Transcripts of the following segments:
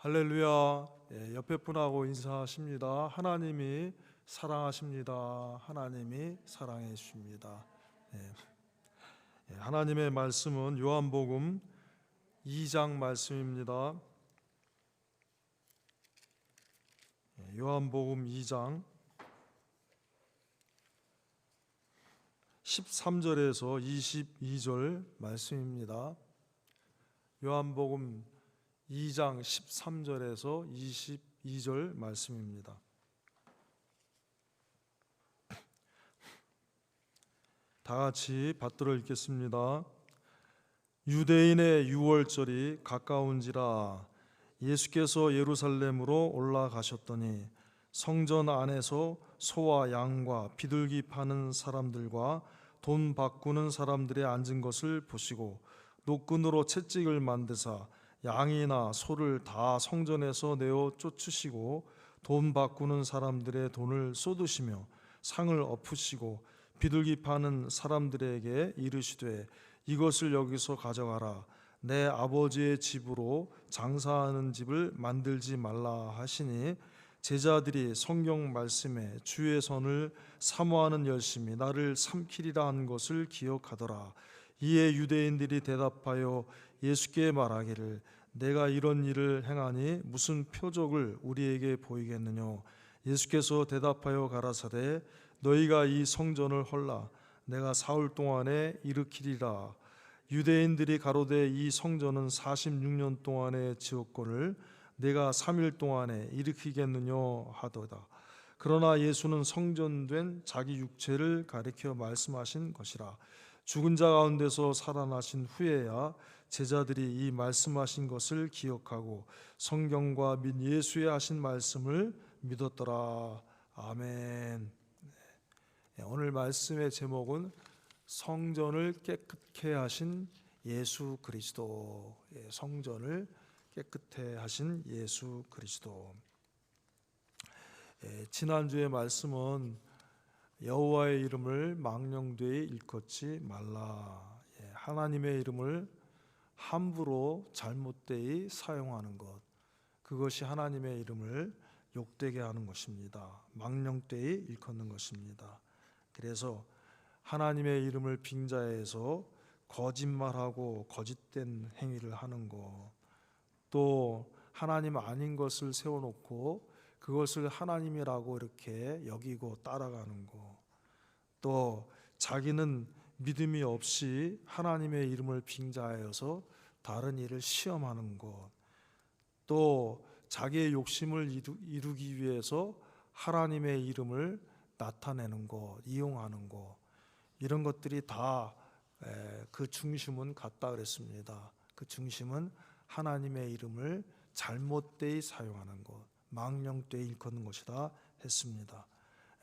할렐루야. 옆에 분하고 인사하십니다. 하나님이 사랑하십니다. 하나님이 사랑해 주십니다. 하나님의 말씀은 요한복음 2장 말씀입니다. 요한복음 2장 13절에서 22절 말씀입니다. 요한복음 2장 13절에서 22절 말씀입니다. 다 같이 받들어 읽겠습니다. 유대인의 유월절이 가까운지라 예수께서 예루살렘으로 올라가셨더니 성전 안에서 소와 양과 비둘기 파는 사람들과 돈 바꾸는 사람들이 앉은 것을 보시고 노끈으로 채찍을 만드사 양이나 소를 다 성전에서 내어 쫓으시고 돈 바꾸는 사람들의 돈을 쏟으시며 상을 엎으시고 비둘기 파는 사람들에게 이르시되 이것을 여기서 가져가라. 내 아버지의 집으로 장사하는 집을 만들지 말라 하시니 제자들이 성경 말씀에 주의 선을 사모하는 열심히 나를 삼키리라 한 것을 기억하더라. 이에 유대인들이 대답하여 예수께 말하기를 내가 이런 일을 행하니 무슨 표적을 우리에게 보이겠느냐. 예수께서 대답하여 가라사대 너희가 이 성전을 헐라 내가 사흘 동안에 일으키리라. 유대인들이 가로되 이 성전은 46년 동안에 지었거늘 내가 3일 동안에 일으키겠느냐 하도다. 그러나 예수는 성전된 자기 육체를 가리켜 말씀하신 것이라. 죽은 자 가운데서 살아나신 후에야 제자들이 이 말씀하신 것을 기억하고 성경과 및 예수의 하신 말씀을 믿었더라. 아멘. 오늘 말씀의 제목은 성전을 깨끗게 하신 예수 그리스도. 성전을 깨끗해 하신 예수 그리스도. 지난주의 말씀은 여호와의 이름을 망령되이 일컫지 말라. 하나님의 이름을 함부로 잘못되이 사용하는 것, 그것이 하나님의 이름을 욕되게 하는 것입니다. 망령되이 일컫는 것입니다. 그래서 하나님의 이름을 빙자해서 거짓말하고 거짓된 행위를 하는 것, 또 하나님 아닌 것을 세워놓고 그것을 하나님이라고 이렇게 여기고 따라가는 것, 또 자기는 믿음이 없이 하나님의 이름을 빙자하여서 다른 일을 시험하는 것, 또 자기의 욕심을 이루기 위해서 하나님의 이름을 나타내는 것, 이용하는 것, 이런 것들이 다 그 중심은 같다 그랬습니다. 그 중심은 하나님의 이름을 잘못되이 사용하는 것, 망령되이 일컫는 것이다 했습니다.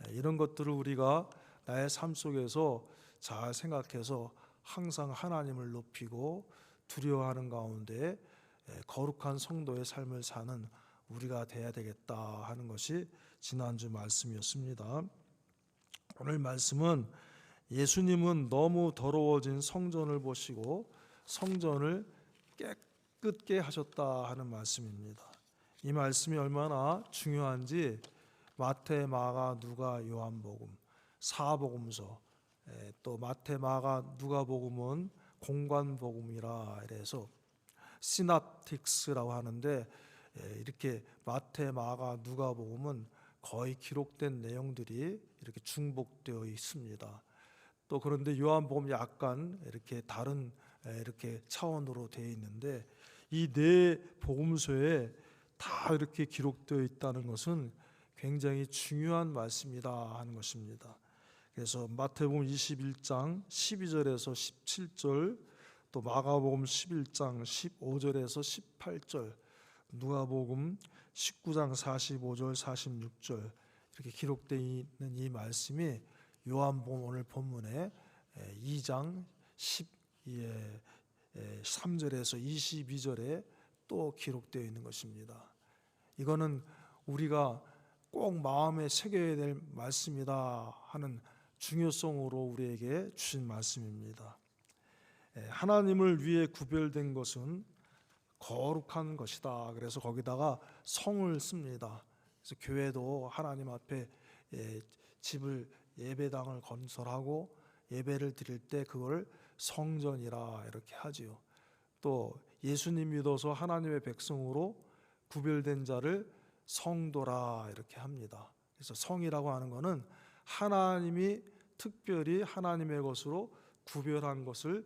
이런 것들을 우리가 나의 삶 속에서 잘 생각해서 항상 하나님을 높이고 두려워하는 가운데 거룩한 성도의 삶을 사는 우리가 돼야 되겠다 하는 것이 지난주 말씀이었습니다. 오늘 말씀은 예수님은 너무 더러워진 성전을 보시고 성전을 깨끗게 하셨다 하는 말씀입니다. 이 말씀이 얼마나 중요한지 마태, 마가, 누가, 요한복음, 사복음서, 또 마태, 마가, 누가복음은 공관복음이라 그래서 시납틱스라고 하는데, 이렇게 마태, 마가, 누가복음은 거의 기록된 내용들이 이렇게 중복되어 있습니다. 또 그런데 요한복음 약간 이렇게 다른 이렇게 차원으로 되어 있는데, 이 네 복음서에 다 이렇게 기록되어 있다는 것은 굉장히 중요한 말씀이다 하는 것입니다. 그래서 마태복음 21장 12절에서 17절, 또 마가복음 11장 15절에서 18절, 누가복음 19장 45절 46절 이렇게 기록되어 있는 이 말씀이 요한복음 오늘 본문에 2장 13절에서 22절에 또 기록되어 있는 것입니다. 이거는 우리가 꼭 마음에 새겨야 될 말씀이다 하는 중요성으로 우리에게 주신 말씀입니다. 하나님을 위해 구별된 것은 거룩한 것이다. 그래서 거기다가 성을 씁니다. 그래서 교회도 하나님 앞에 집을 예배당을 건설하고 예배를 드릴 때 그걸 성전이라 이렇게 하지요. 또 예수님 믿어서 하나님의 백성으로 구별된 자를 성도라 이렇게 합니다. 그래서 성이라고 하는 것은 하나님이 특별히 하나님의 것으로 구별한 것을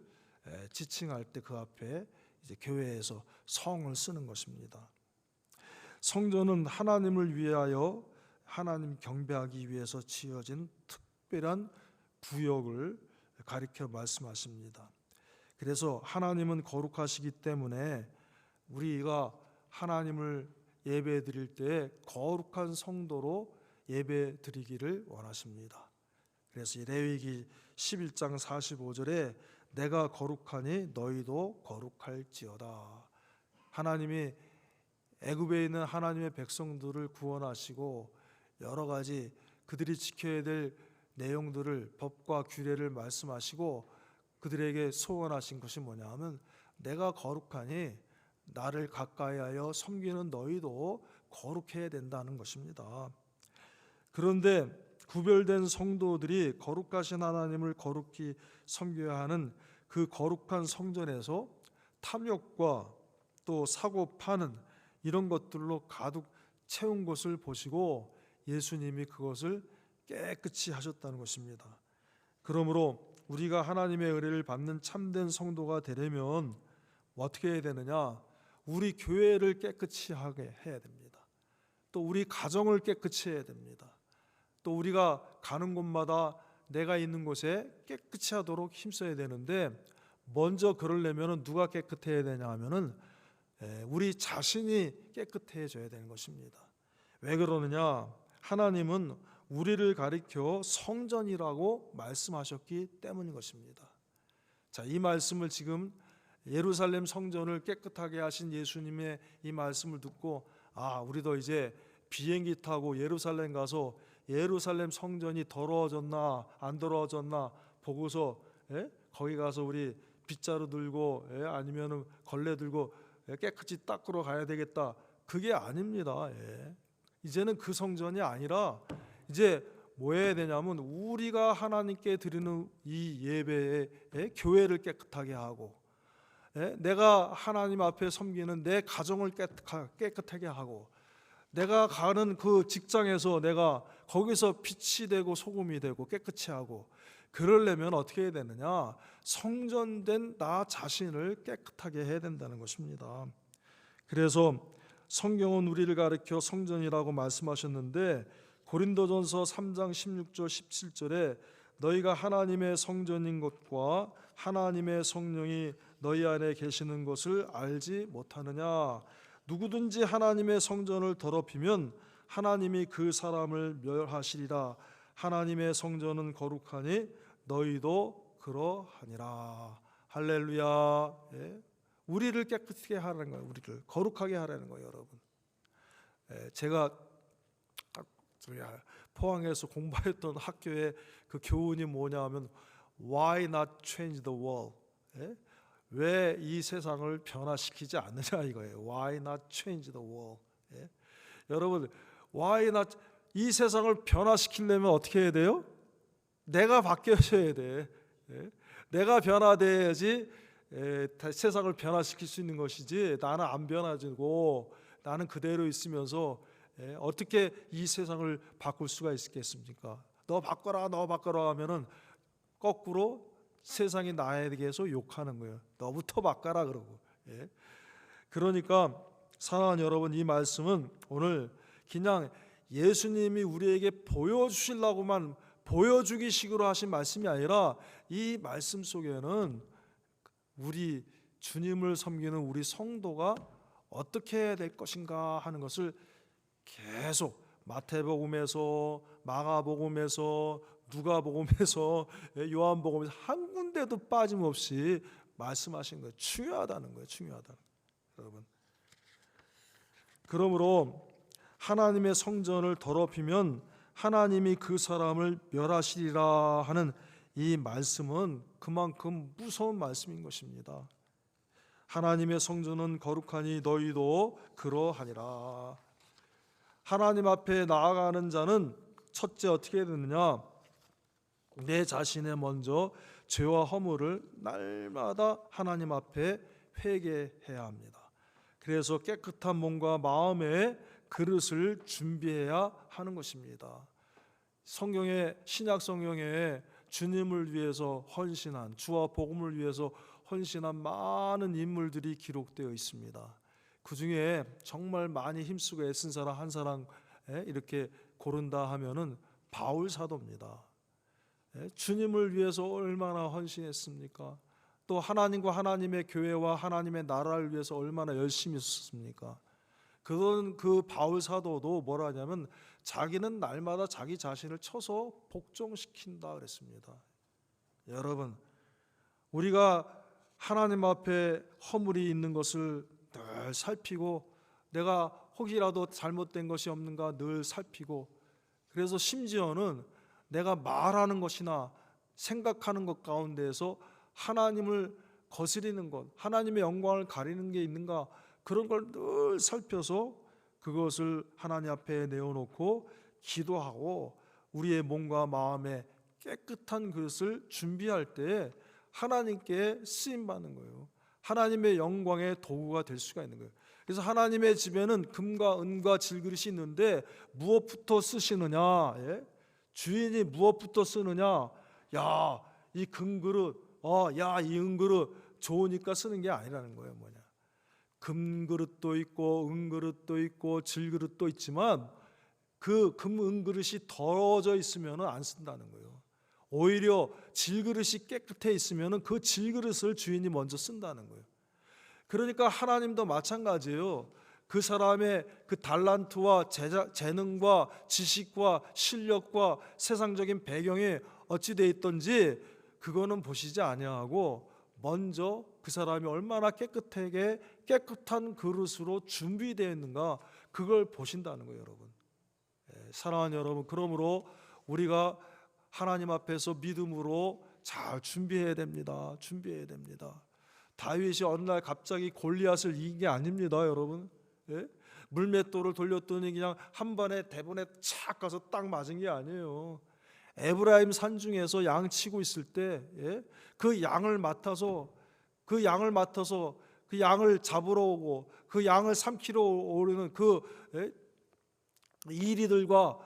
지칭할 때 그 앞에 이제 교회에서 성을 쓰는 것입니다. 성전은 하나님을 위하여 하나님 경배하기 위해서 지어진 특별한 구역을 가리켜 말씀하십니다. 그래서 하나님은 거룩하시기 때문에 우리가 하나님을 예배 드릴 때 거룩한 성도로 예배 드리기를 원하십니다. 그래서 레위기 11장 45절에 내가 거룩하니 너희도 거룩할지어다. 하나님이 애굽에 있는 하나님의 백성들을 구원하시고 여러 가지 그들이 지켜야 될 내용들을 법과 규례를 말씀하시고 그들에게 소원하신 것이 뭐냐 하면 내가 거룩하니 나를 가까이하여 섬기는 너희도 거룩해야 된다는 것입니다. 그런데 구별된 성도들이 거룩하신 하나님을 거룩히 섬겨야 하는 그 거룩한 성전에서 탐욕과 또 사고 파는 이런 것들로 가득 채운 것을 보시고 예수님이 그것을 깨끗이 하셨다는 것입니다. 그러므로 우리가 하나님의 은혜를 받는 참된 성도가 되려면 어떻게 해야 되느냐? 우리 교회를 깨끗이 하게 해야 됩니다. 또 우리 가정을 깨끗이 해야 됩니다. 또 우리가 가는 곳마다 내가 있는 곳에 깨끗이 하도록 힘써야 되는데 먼저 그러려면 누가 깨끗해야 되냐 하면은 우리 자신이 깨끗해져야 되는 것입니다. 왜 그러느냐? 하나님은 우리를 가리켜 성전이라고 말씀하셨기 때문인 것입니다. 자, 이 말씀을 지금 예루살렘 성전을 깨끗하게 하신 예수님의 이 말씀을 듣고 우리도 이제 비행기 타고 예루살렘 가서 예루살렘 성전이 더러워졌나 안 더러워졌나 보고서 거기 가서 우리 빗자루 들고 아니면은 걸레 들고 깨끗이 닦으러 가야 되겠다. 그게 아닙니다. 이제는 그 성전이 아니라 이제 뭐 해야 되냐면 우리가 하나님께 드리는 이 예배에 교회를 깨끗하게 하고 내가 하나님 앞에 섬기는 내 가정을 깨끗하게 하고 내가 가는 그 직장에서 내가 거기서 빛이 되고 소금이 되고 깨끗이 하고 그러려면 어떻게 해야 되느냐? 성전된 나 자신을 깨끗하게 해야 된다는 것입니다. 그래서 성경은 우리를 가리켜 성전이라고 말씀하셨는데 고린도전서 3장 16절 17절에 너희가 하나님의 성전인 것과 하나님의 성령이 너희 안에 계시는 것을 알지 못하느냐? 누구든지 하나님의 성전을 더럽히면 하나님이 그 사람을 멸하시리라. 하나님의 성전은 거룩하니 너희도 그러하니라. 할렐루야. 우리를 깨끗하게 하라는 거예요. 우리를 거룩하게 하라는 거예요, 여러분. 제가 포항에서 공부했던 학교의 그 교훈이 뭐냐 하면 Why not change the world? 왜 이 세상을 변화시키지 않느냐 이거예요. Why not change the world? 여러분, why not 이 세상을 변화시키려면 어떻게 해야 돼요? 내가 바뀌어야 돼. 내가 변화돼야지 세상을 변화시킬 수 있는 것이지 나는 안 변화지고 나는 그대로 있으면서 어떻게 이 세상을 바꿀 수가 있겠습니까? 너 바꿔라 하면은 거꾸로 세상이 나에 대해서 욕하는 거예요. 너부터 바꿔라 그러고. 그러니까 사랑하는 여러분, 이 말씀은 오늘 그냥 예수님이 우리에게 보여주시려고만 보여주기 식으로 하신 말씀이 아니라 이 말씀 속에는 우리 주님을 섬기는 우리 성도가 어떻게 해야 될 것인가 하는 것을 계속 마태복음에서 마가복음에서 누가복음에서 요한복음에서 한 군데도 빠짐없이 말씀하신 거예요. 중요하다는 거예요. 중요하다는 거예요. 여러분, 그러므로 하나님의 성전을 더럽히면 하나님이 그 사람을 멸하시리라 하는 이 말씀은 그만큼 무서운 말씀인 것입니다. 하나님의 성전은 거룩하니 너희도 그러하니라. 하나님 앞에 나아가는 자는 첫째 어떻게 해야 되느냐? 내 자신의 먼저 죄와 허물을 날마다 하나님 앞에 회개해야 합니다. 그래서 깨끗한 몸과 마음의 그릇을 준비해야 하는 것입니다. 신약 성경에 주님을 위해서 헌신한, 주와 복음을 위해서 헌신한 많은 인물들이 기록되어 있습니다. 그 중에 정말 많이 힘쓰고 애쓴 사람 한 사람 이렇게 고른다 하면은 바울 사도입니다. 주님을 위해서 얼마나 헌신했습니까? 또 하나님과 하나님의 교회와 하나님의 나라를 위해서 얼마나 열심히 썼습니까? 그 바울 사도도 뭐라 하냐면 자기는 날마다 자기 자신을 쳐서 복종시킨다 그랬습니다. 여러분, 우리가 하나님 앞에 허물이 있는 것을 늘 살피고 내가 혹이라도 잘못된 것이 없는가 늘 살피고, 그래서 심지어는 내가 말하는 것이나 생각하는 것 가운데에서 하나님을 거스리는 것, 하나님의 영광을 가리는 게 있는가, 그런 걸 늘 살펴서 그것을 하나님 앞에 내어놓고 기도하고 우리의 몸과 마음에 깨끗한 그릇을 준비할 때 하나님께 쓰임받는 거예요. 하나님의 영광의 도구가 될 수가 있는 거예요. 그래서 하나님의 집에는 금과 은과 질그릇이 있는데 무엇부터 쓰시느냐? 주인이 무엇부터 쓰느냐? 야, 이 금그릇, 야, 이 은그릇 좋으니까 쓰는 게 아니라는 거예요. 뭐냐? 금그릇도 있고 은그릇도 있고 질그릇도 있지만 그 금, 은그릇이 더러워져 있으면 안 쓴다는 거예요. 오히려 질그릇이 깨끗해 있으면 그 질그릇을 주인이 먼저 쓴다는 거예요. 그러니까 하나님도 마찬가지예요. 그 사람의 그 달란트와 재능과 지식과 실력과 세상적인 배경이 어찌 돼 있던지 그거는 보시지 아니하고 먼저 그 사람이 얼마나 깨끗하게 깨끗한 그릇으로 준비되어 있는가, 그걸 보신다는 거예요, 여러분. 사랑하는 여러분, 그러므로 우리가 하나님 앞에서 믿음으로 잘 준비해야 됩니다. 준비해야 됩니다. 다윗이 어느 날 갑자기 골리앗을 이긴 게 아닙니다, 여러분. 물맷돌을 돌렸더니 그냥 한 번에 대본에 착 가서 딱 맞은 게 아니에요. 에브라임 산중에서 양 치고 있을 때 그 양을 맡아서 그 양을 잡으러 오고 그 양을 삼키러 오르는 그 이리들과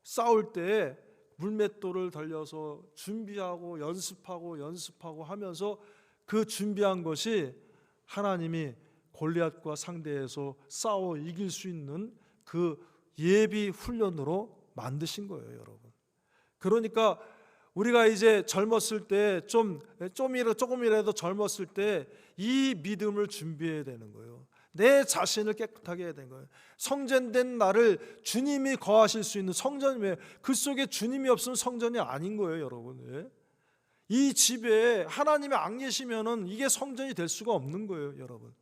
싸울 때 물맷돌을 돌려서 준비하고 연습하고 하면서 그 준비한 것이 하나님이 골리앗과 상대해서 싸워 이길 수 있는 그 예비 훈련으로 만드신 거예요, 여러분. 그러니까 우리가 이제 젊었을 때 조금이라도 젊었을 때 이 믿음을 준비해야 되는 거예요. 내 자신을 깨끗하게 해야 되는 거예요. 성전된 나를 주님이 거하실 수 있는 성전이에요. 그 속에 주님이 없으면 성전이 아닌 거예요, 여러분. 이 집에 하나님이 안 계시면은 이게 성전이 될 수가 없는 거예요, 여러분.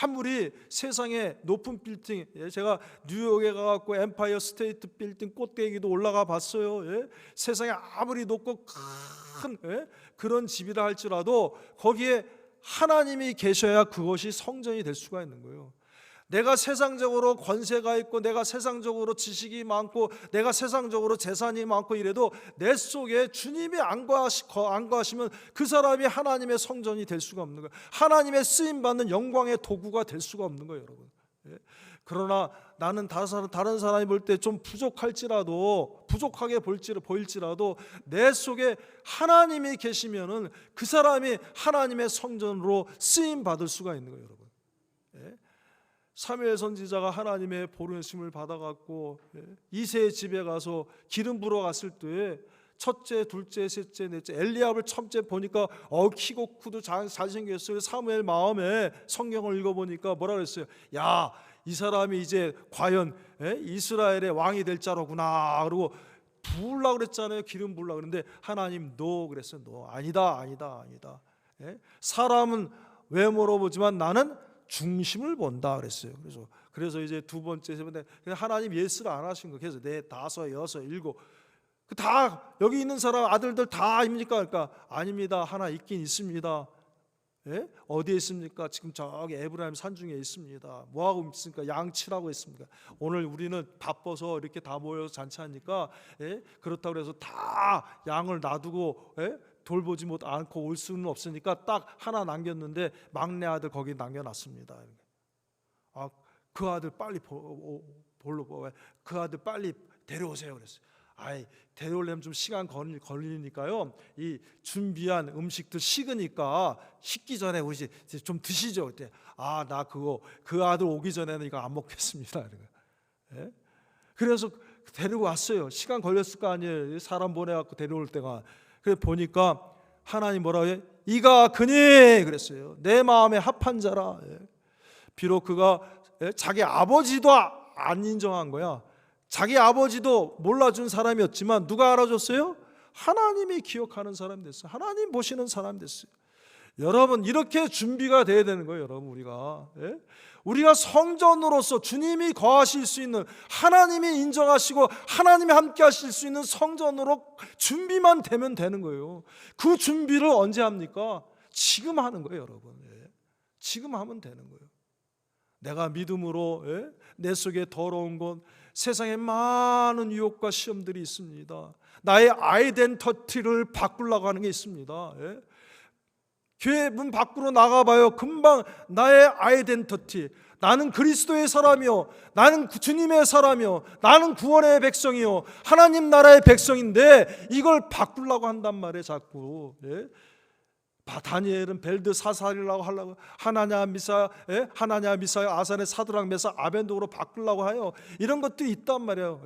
아무리 세상에 높은 빌딩, 제가 뉴욕에 가갖고 엠파이어 스테이트 빌딩 꼭대기도 올라가 봤어요. 세상에 아무리 높고 큰 그런 집이라 할지라도 거기에 하나님이 계셔야 그것이 성전이 될 수가 있는 거예요. 내가 세상적으로 권세가 있고 내가 세상적으로 지식이 많고 내가 세상적으로 재산이 많고 이래도 내 속에 주님이 안 거하시면 그 사람이 하나님의 성전이 될 수가 없는 거예요. 하나님의 쓰임받는 영광의 도구가 될 수가 없는 거예요, 여러분. 그러나 나는 다른 사람이 볼 때 좀 부족하게 보일지라도 내 속에 하나님이 계시면은 그 사람이 하나님의 성전으로 쓰임받을 수가 있는 거예요, 여러분. 사무엘 선지자가 하나님의 보내심을 받아갖고 이새의 집에 가서 기름 부러 갔을 때 첫째, 둘째, 셋째, 넷째 엘리압을 첫째 보니까 키고 크도 잘생겼어요. 사무엘 마음에 성경을 읽어보니까 뭐라 그랬어요? 야, 이 사람이 이제 과연 이스라엘의 왕이 될 자로구나. 그리고 부으려고 그랬잖아요. 기름 부으려고. 그런데 하나님 노 그랬어요. 노. 아니다. 사람은 외모로 보지만 나는 중심을 본다 그랬어요. 그래서 이제 두 번째, 세 번째 하나님 예스를 안 하신 거예요. 그래서 네, 다섯, 여섯, 일곱 다 여기 있는 사람 아들들 다 아닙니까? 그러니까 아닙니다. 하나 있긴 있습니다. 예? 어디에 있습니까? 지금 저기 에브라임 산중에 있습니다. 뭐하고 있습니까? 양치라고 있습니다. 오늘 우리는 바빠서 이렇게 다 모여서 잔치하니까 예? 그렇다고 해서 다 양을 놔두고 예? 돌보지 않고 올 수는 없으니까 딱 하나 남겼는데 막내 아들 거기 남겨놨습니다. 아, 그 아들 빨리 그 아들 빨리 데려오세요 그랬어요. 아이, 데려오려면 좀 시간 걸리니까요. 이 준비한 음식들 식으니까 식기 전에 우리 좀 드시죠. 그때 나 그거 그 아들 오기 전에는 이거 안 먹겠습니다. 예? 그래서 데리고 왔어요. 시간 걸렸을 거 아니에요. 사람 보내갖고 데려올 때가. 그래 보니까 하나님 뭐라고 해요? 이가 그니 그랬어요. 내 마음에 합한 자라. 예? 비록 그가 자기 아버지도 안 인정한 거야. 자기 아버지도 몰라준 사람이었지만 누가 알아줬어요? 하나님이 기억하는 사람 됐어요. 하나님 보시는 사람 됐어요. 여러분 이렇게 준비가 돼야 되는 거예요. 여러분 우리가 성전으로서 주님이 거하실 수 있는, 하나님이 인정하시고 하나님이 함께 하실 수 있는 성전으로 준비만 되면 되는 거예요. 그 준비를 언제 합니까? 지금 하는 거예요. 여러분 지금 하면 되는 거예요. 내가 믿음으로 내 속에 더러운 것, 세상에 많은 유혹과 시험들이 있습니다. 나의 아이덴티티를 바꾸려고 하는 게 있습니다. 교회 문 밖으로 나가봐요. 금방 나의 아이덴티티, 나는 그리스도의 사람이요, 나는 주님의 사람이요, 나는 구원의 백성이요, 하나님 나라의 백성인데 이걸 바꾸려고 한단 말이에요. 자꾸 다니엘은 벨드사살이라고 하려고 하나냐 미사야 아산의 사드락 메삭 아벤도로 바꾸려고 해요. 이런 것도 있단 말이에요.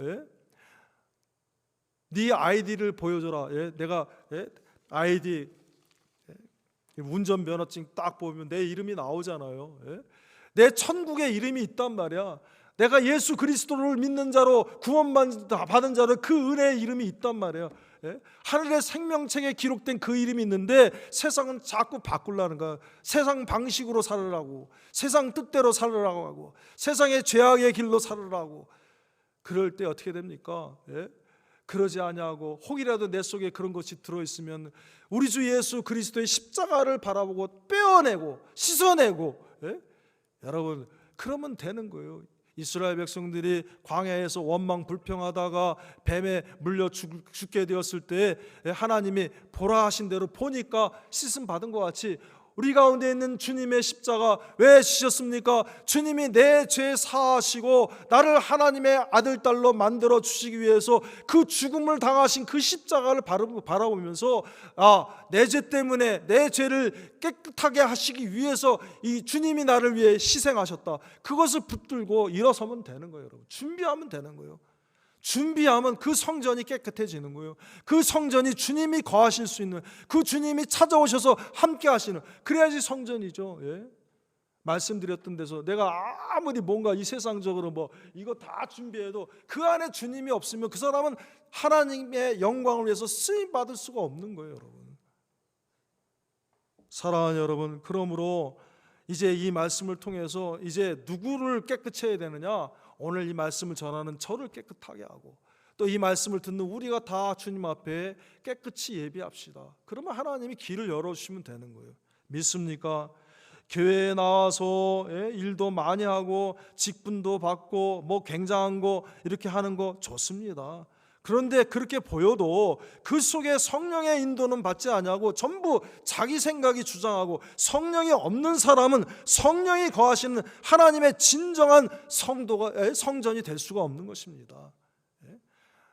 네 아이디를 보여줘라. 내가 아이디 운전면허증 딱 보면 내 이름이 나오잖아요. 내 천국의 이름이 있단 말이야. 내가 예수 그리스도를 믿는 자로 구원받은 자로 그 은혜의 이름이 있단 말이에요. 하늘의 생명책에 기록된 그 이름이 있는데 세상은 자꾸 바꾸려는 거야. 세상 방식으로 살으라고, 세상 뜻대로 살으라고 하고, 세상의 죄악의 길로 살으라고. 그럴 때 어떻게 됩니까? 그러지 아니하고 혹이라도 내 속에 그런 것이 들어있으면 우리 주 예수 그리스도의 십자가를 바라보고 빼어내고 씻어내고 여러분 그러면 되는 거예요. 이스라엘 백성들이 광야에서 원망 불평하다가 뱀에 물려 죽게 되었을 때 하나님이 보라 하신 대로 보니까 씻음 받은 것 같이 우리 가운데 있는 주님의 십자가 왜 지셨습니까? 주님이 내 죄 사하시고 나를 하나님의 아들 딸로 만들어 주시기 위해서 그 죽음을 당하신 그 십자가를 바라보면서 내 죄 때문에 내 죄를 깨끗하게 하시기 위해서 이 주님이 나를 위해 희생하셨다. 그것을 붙들고 일어서면 되는 거예요. 여러분 준비하면 되는 거예요. 준비하면 그 성전이 깨끗해지는 거예요. 그 성전이 주님이 거하실 수 있는, 그 주님이 찾아오셔서 함께 하시는, 그래야지 성전이죠. 말씀드렸던 데서 내가 아무리 뭔가 이 세상적으로 이거 다 준비해도 그 안에 주님이 없으면 그 사람은 하나님의 영광을 위해서 쓰임 받을 수가 없는 거예요. 여러분 사랑하는 여러분, 그러므로 이제 이 말씀을 통해서 이제 누구를 깨끗이 해야 되느냐? 오늘 이 말씀을 전하는 저를 깨끗하게 하고 또 이 말씀을 듣는 우리가 다 주님 앞에 깨끗이 예비합시다. 그러면 하나님이 길을 열어주시면 되는 거예요. 믿습니까? 교회에 나와서 일도 많이 하고 직분도 받고 굉장한 거 이렇게 하는 거 좋습니다. 그런데 그렇게 보여도 그 속에 성령의 인도는 받지 아니하고 전부 자기 생각이 주장하고, 성령이 없는 사람은 성령이 거하시는 하나님의 진정한 성전이 될 수가 없는 것입니다.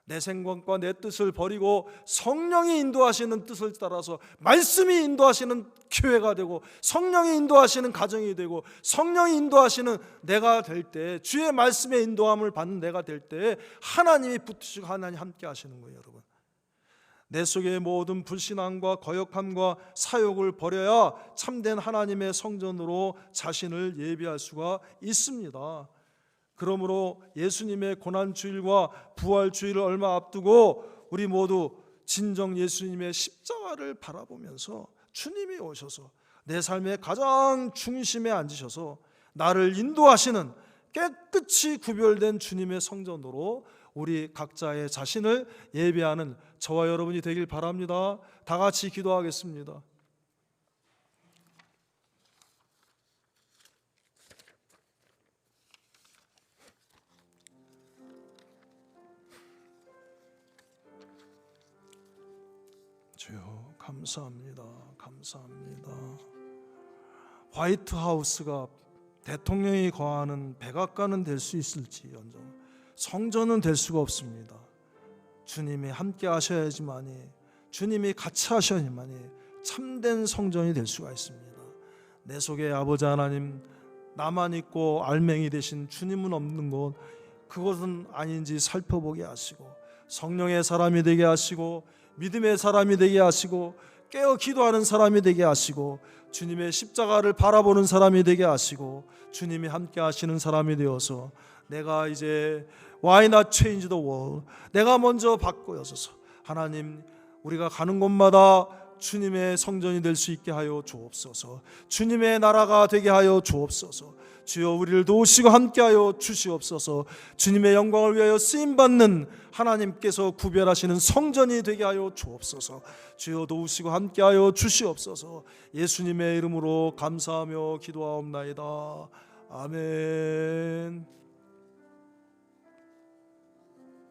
내 생각과 내 뜻을 버리고 성령이 인도하시는 뜻을 따라서 말씀이 인도하시는 교회가 되고, 성령이 인도하시는 가정이 되고, 성령이 인도하시는 내가 될 때, 주의 말씀의 인도함을 받는 내가 될 때 하나님이 붙으시고 하나님 함께 하시는 거예요. 여러분 내 속의 모든 불신앙과 거역함과 사욕을 버려야 참된 하나님의 성전으로 자신을 예비할 수가 있습니다. 그러므로 예수님의 고난주일과 부활주일을 얼마 앞두고 우리 모두 진정 예수님의 십자가를 바라보면서 주님이 오셔서 내 삶의 가장 중심에 앉으셔서 나를 인도하시는 깨끗이 구별된 주님의 성전으로 우리 각자의 자신을 예배하는 저와 여러분이 되길 바랍니다. 다 같이 기도하겠습니다. 감사합니다. 감사합니다. 화이트하우스가 대통령이 거하는 백악관은 될 수 있을지언정 성전은 될 수가 없습니다. 주님이 함께 하셔야지만이, 주님이 같이 하셔야지만이 참된 성전이 될 수가 있습니다. 내 속에 아버지 하나님, 나만 있고 알맹이 되신 주님은 없는 곳, 그것은 아닌지 살펴보게 하시고 성령의 사람이 되게 하시고 믿음의 사람이 되게 하시고 깨어 기도하는 사람이 되게 하시고 주님의 십자가를 바라보는 사람이 되게 하시고 주님이 함께 하시는 사람이 되어서 내가 이제 Why not change the world? 내가 먼저 바꿔서서 하나님, 우리가 가는 곳마다 주님의 성전이 될 수 있게 하여 주옵소서. 주님의 나라가 되게 하여 주옵소서. 주여 우리를 도우시고 함께하여 주시옵소서. 주님의 영광을 위하여 쓰임받는 하나님께서 구별하시는 성전이 되게 하여 주옵소서. 주여 도우시고 함께하여 주시옵소서. 예수님의 이름으로 감사하며 기도하옵나이다. 아멘.